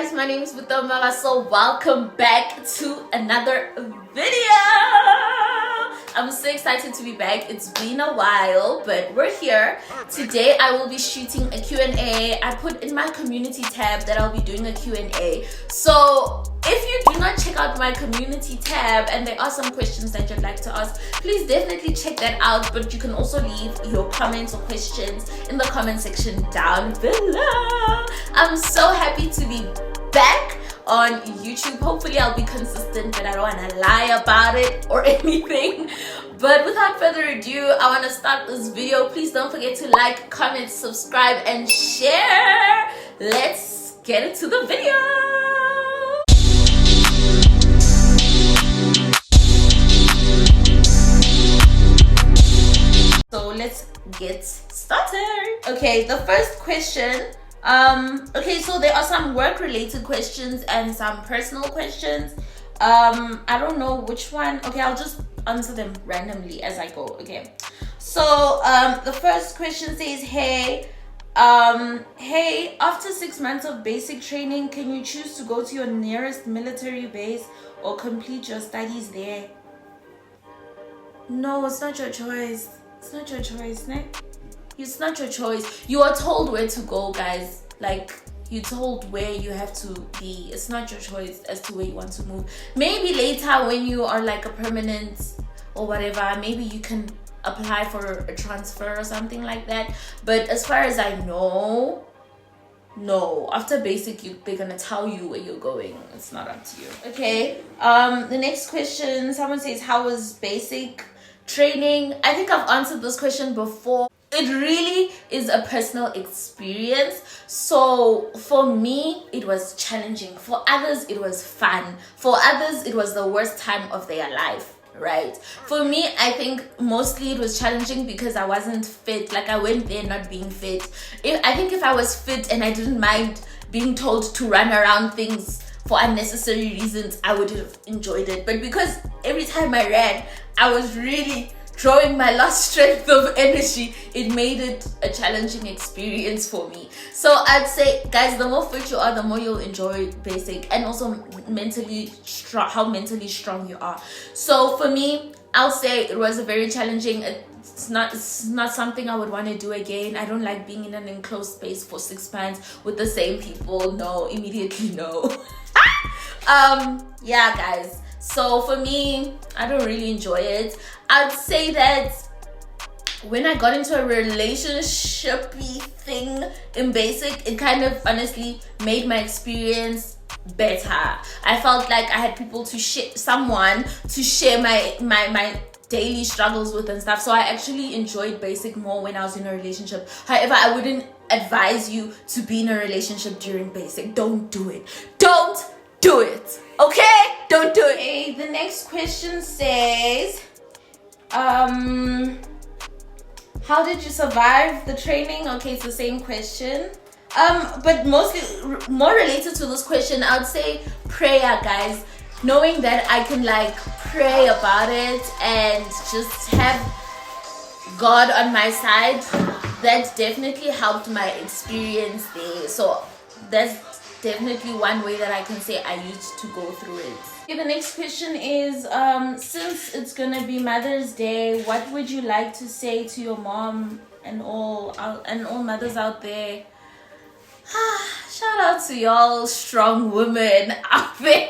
guys, my name is Mama, so welcome back to another video. I'm so excited to be back. It's been a while, but we're here. Today I will be shooting a Q&A. I put in my community tab that I'll be doing a Q&A. So if you do not check out my community tab and there are some questions that you'd like to ask, please definitely check that out. But you can also leave your comments or questions in the comment section down below. I'm so happy to be back on YouTube. Hopefully I'll be consistent, but I don't want to lie about it or anything. But without further ado, I want to start this video. Please don't forget to like, comment, subscribe, and share. Let's get into the video. So let's get started. Okay, the first question. Okay, so there are some work related questions and some personal questions. I don't know which one. Okay, I'll just answer them randomly as I go. Okay, so the first question says, hey, after 6 months of basic training, can you choose to go to your nearest military base or complete your studies there? No, it's not your choice. It's not your choice, ne? It's not your choice. You are told where to go, guys. Like, you're told where you have to be. It's not your choice as to where you want to move. Maybe later when you are like a permanent or whatever, maybe you can apply for a transfer or something like that. But as far as I know, no. After basic, they're gonna tell you where you're going. It's not up to you. Okay. The next question, someone says, how was basic training? I think I've answered this question before. It really is a personal experience. So for me, it was challenging. For others, it was fun. For others, it was the worst time of their life, right? For me, I think mostly it was challenging because I wasn't fit. Like, I went there not being fit. I think if I was fit and I didn't mind being told to run around things for unnecessary reasons, I would have enjoyed it. But because every time I ran, I was really drawing my last strength of energy, it made it a challenging experience for me. So I'd say, guys, the more fit you are, the more you'll enjoy basic, and also mentally strong, how mentally strong you are. So for me, I'll say it was a very challenging. It's not something I would want to do again. I don't like being in an enclosed space for 6 months with the same people. No, immediately no. Yeah, guys. So for me, I don't really enjoy it. I'd say that when I got into a relationship-y thing in basic, it kind of honestly made my experience better. I felt like I had people to share, someone to share my daily struggles with and stuff. So I actually enjoyed basic more when I was in a relationship. However, I wouldn't advise you to be in a relationship during basic. Don't do it. Don't do it. Okay? Don't do it. Okay, the next question says, how did you survive the training? Okay, it's the same question. But mostly more related to this question, I would say prayer, guys. Knowing that I can like pray about it and just have God on my side, that definitely helped my experience there. So that's definitely one way that I can say I used to go through it. Okay, the next question is, since it's gonna be Mother's Day, what would you like to say to your mom and all mothers out there? Shout out to y'all strong women out there.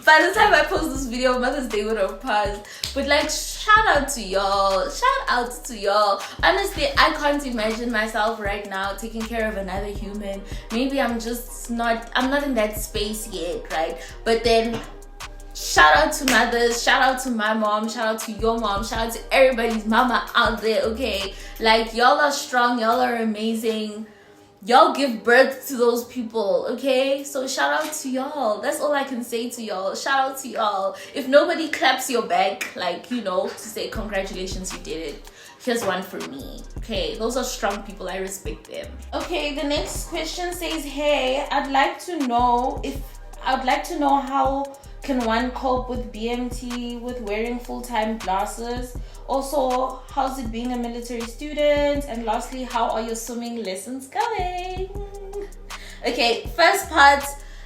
By the time I post this video, Mother's Day would have passed. But like, shout out to y'all. Shout out to y'all. Honestly, I can't imagine myself right now taking care of another human. Maybe I'm not in that space yet, right? But then shout out to mothers, shout out to my mom, shout out to your mom, shout out to everybody's mama out there, okay? Like, y'all are strong, y'all are amazing. Y'all give birth to those people, okay? So shout out to y'all. That's all I can say to y'all. Shout out to y'all. If nobody claps your back, like, you know, to say congratulations, you did it, here's one for me. Okay, those are strong people. I respect them. Okay, the next question says, hey, I'd like to know how can one cope with BMT with wearing full-time glasses? Also, how's it being a military student? And lastly, how are your swimming lessons going? Okay, first part,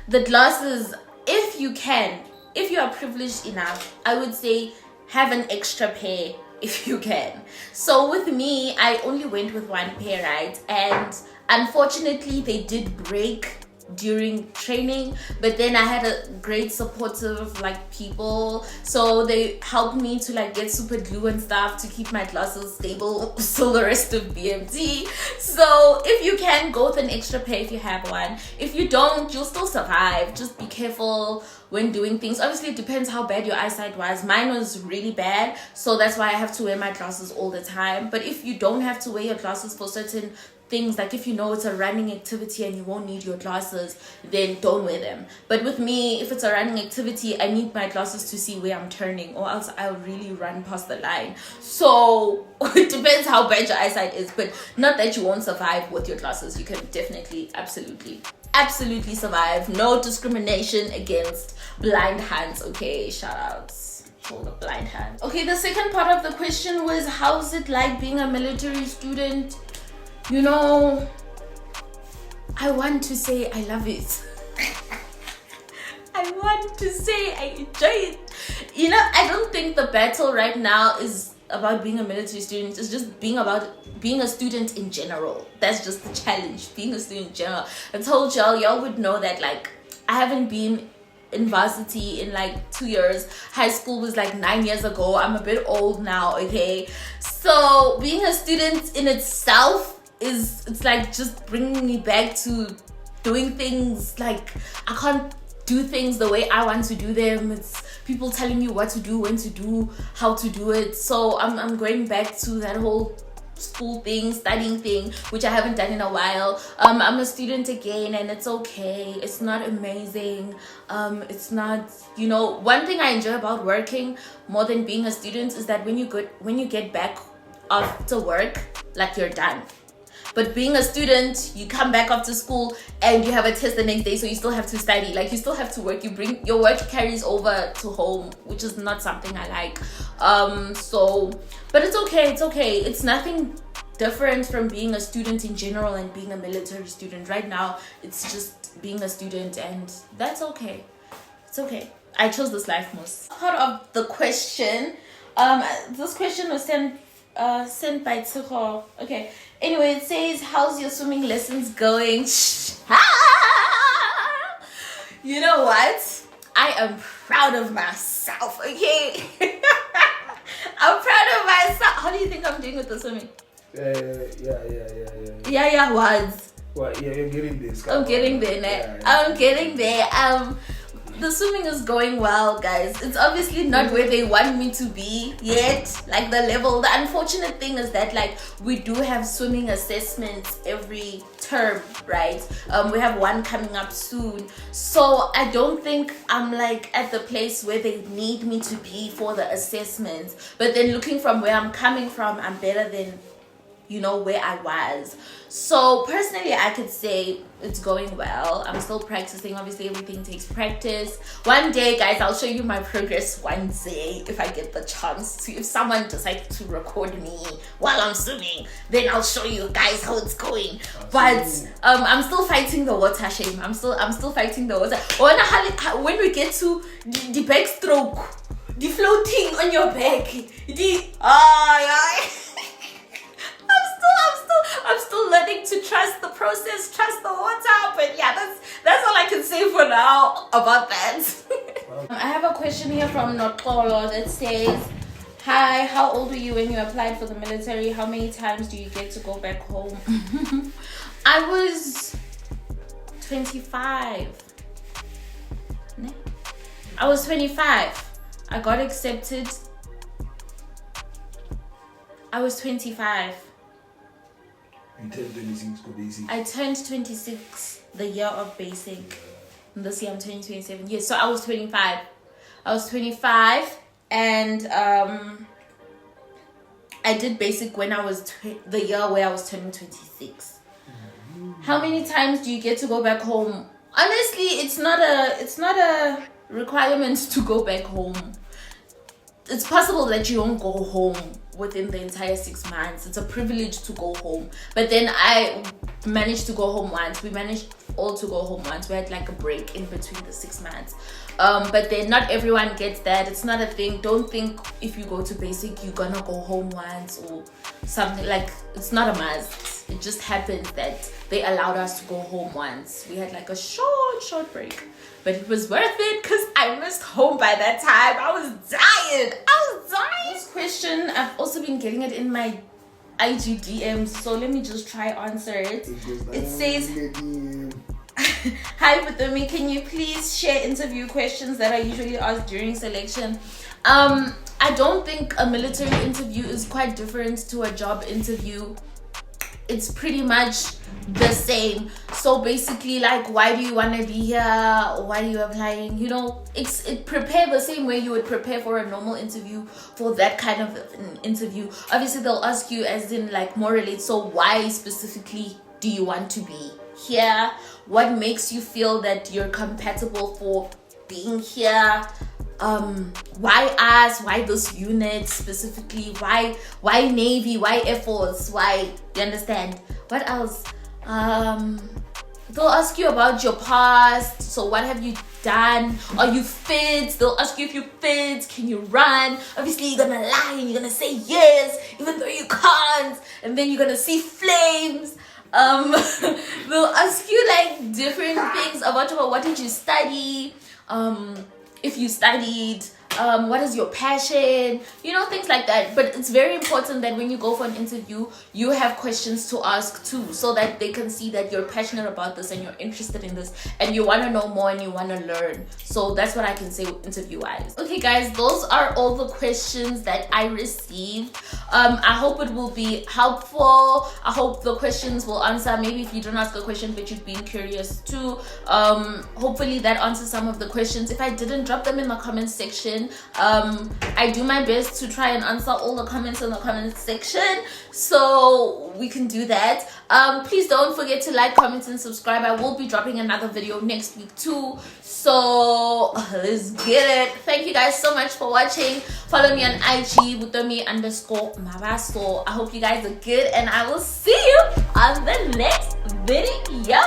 the glasses, if you are privileged enough, I would say have an extra pair if you can. So with me, I only went with one pair, right? And unfortunately, they did break during training, but then I had a great supportive like people, so they helped me to like get super glue and stuff to keep my glasses stable so the rest of BMT. So if you can, go with an extra pair if you have one. If you don't, you'll still survive. Just be careful when doing things. Obviously, it depends how bad your eyesight was. Mine was really bad, so that's why I have to wear my glasses all the time. But if you don't have to wear your glasses for certain things, like if you know it's a running activity and you won't need your glasses, then don't wear them. But with me, if it's a running activity, I need my glasses to see where I'm turning, or else I'll really run past the line. So it depends how bad your eyesight is, but not that you won't survive with your glasses. You can definitely, absolutely survive. No discrimination against blind hands. Okay, shout outs for the blind hands. Okay, the second part of the question was, how's it like being a military student? You know, I want to say I love it. I want to say I enjoy it. You know, I don't think the battle right now is about being a military student. It's just about being a student in general. That's just the challenge, being a student in general. I told y'all would know that, like, I haven't been in varsity in like 2 years. High school was like 9 years ago. I'm a bit old now, okay? So being a student in itself, it's like just bringing me back to doing things. Like, I can't do things the way I want to do them. It's people telling you what to do, when to do, how to do it. So I'm going back to that whole school thing, studying thing, which I haven't done in a while. I'm a student again, and it's okay. It's not amazing. It's not, you know, one thing I enjoy about working more than being a student is that when you get back after work, like, you're done. But being a student, you come back after school and you have a test the next day, so you still have to study. Like, you still have to work. You bring your work carries over to home, which is not something I like. But it's okay. It's okay. It's nothing different from being a student in general and being a military student. Right now, it's just being a student, and that's okay. It's okay. I chose this life most. Part of the question. This question was sent by Tsuho. Okay. Anyway, it says, how's your swimming lessons going? You know what? I am proud of myself, okay? I'm proud of myself. How do you think I'm doing with the swimming? Yeah, words. Well, yeah, you're getting this. I'm getting there, yeah. I'm getting there. The swimming is going well, guys. It's obviously not where they want me to be yet, like the level. The unfortunate thing is that, like, we do have swimming assessments every term, right? We have one coming up soon. So I don't think I'm like at the place where they need me to be for the assessments. But then looking from where I'm coming from, I'm better than, you know, where I was. So personally, I could say it's going well. I'm still practicing. Obviously, everything takes practice. One day, guys, I'll show you my progress one day if I get the chance to. If someone decides to record me while I'm swimming, then I'll show you guys how it's going. But I'm still fighting the water shame. I'm still fighting the water. When we get to the backstroke, the floating on your back, I'm still learning to trust the process, trust the water. But yeah, that's all I can say for now about that. I have a question here from Notolo that says, hi, how old were you when you applied for the military? How many times do you get to go back home? I was 25. I was 25. I got accepted. I was 25. You turned 26 for basic. I turned 26 the year of basic. And this year I'm turning 27. Yes, so I was 25. And I did basic when I was the year where I was turning 26. How many times do you get to go back home? Honestly, it's not a requirement to go back home. It's possible that you won't go home within the entire 6 months. It's a privilege to go home. But then I managed to go home once. We managed all to go home once. We had like a break in between the 6 months. But then not everyone gets that. It's not a thing. Don't think if you go to basic you're gonna go home once or something. Like, it's not a must. It just happens that they allowed us to go home once. We had like a short break. But it was worth it because I missed home by that time. I was dying. This question, I've also been getting it in my IG DMs. So let me just try answer it. It says, hi Butomi, can you please share interview questions that are usually asked during selection? I don't think a military interview is quite different to a job interview. It's pretty much the same. So basically, like, why do you want to be here? Why are you applying? You know, it prepare the same way you would prepare for a normal interview for that kind of an interview. Obviously, they'll ask you as in like more related. So why specifically do you want to be here? What makes you feel that you're compatible for being here? Why us? Why this unit specifically? Why Navy? Why Air Force? Why? You understand? What else? They'll ask you about your past. So what have you done? Are you fit? They'll ask you if you fit. Can you run? Obviously you're gonna lie and you're gonna say yes even though you can't, and then you're gonna see flames. They'll ask you like different things about what did you study, if you studied, what is your passion, you know, things like that. But it's very important that when you go for an interview you have questions to ask too, so that they can see that you're passionate about this and you're interested in this and you want to know more and you want to learn. So that's what I can say interview wise. Okay guys, those are all the questions that I received. I hope it will be helpful. I hope the questions will answer. Maybe if you don't ask a question but you've been curious too, hopefully that answers some of the questions. If I didn't, drop them in the comment section. I do my best to try and answer all the comments in the comment section, so we can do that. Please don't forget to like, comment and subscribe. I will be dropping another video next week too, so let's get it. Thank you guys so much for watching. Follow me on IG butomi_mabaso. I hope you guys are good and I will see you on the next video.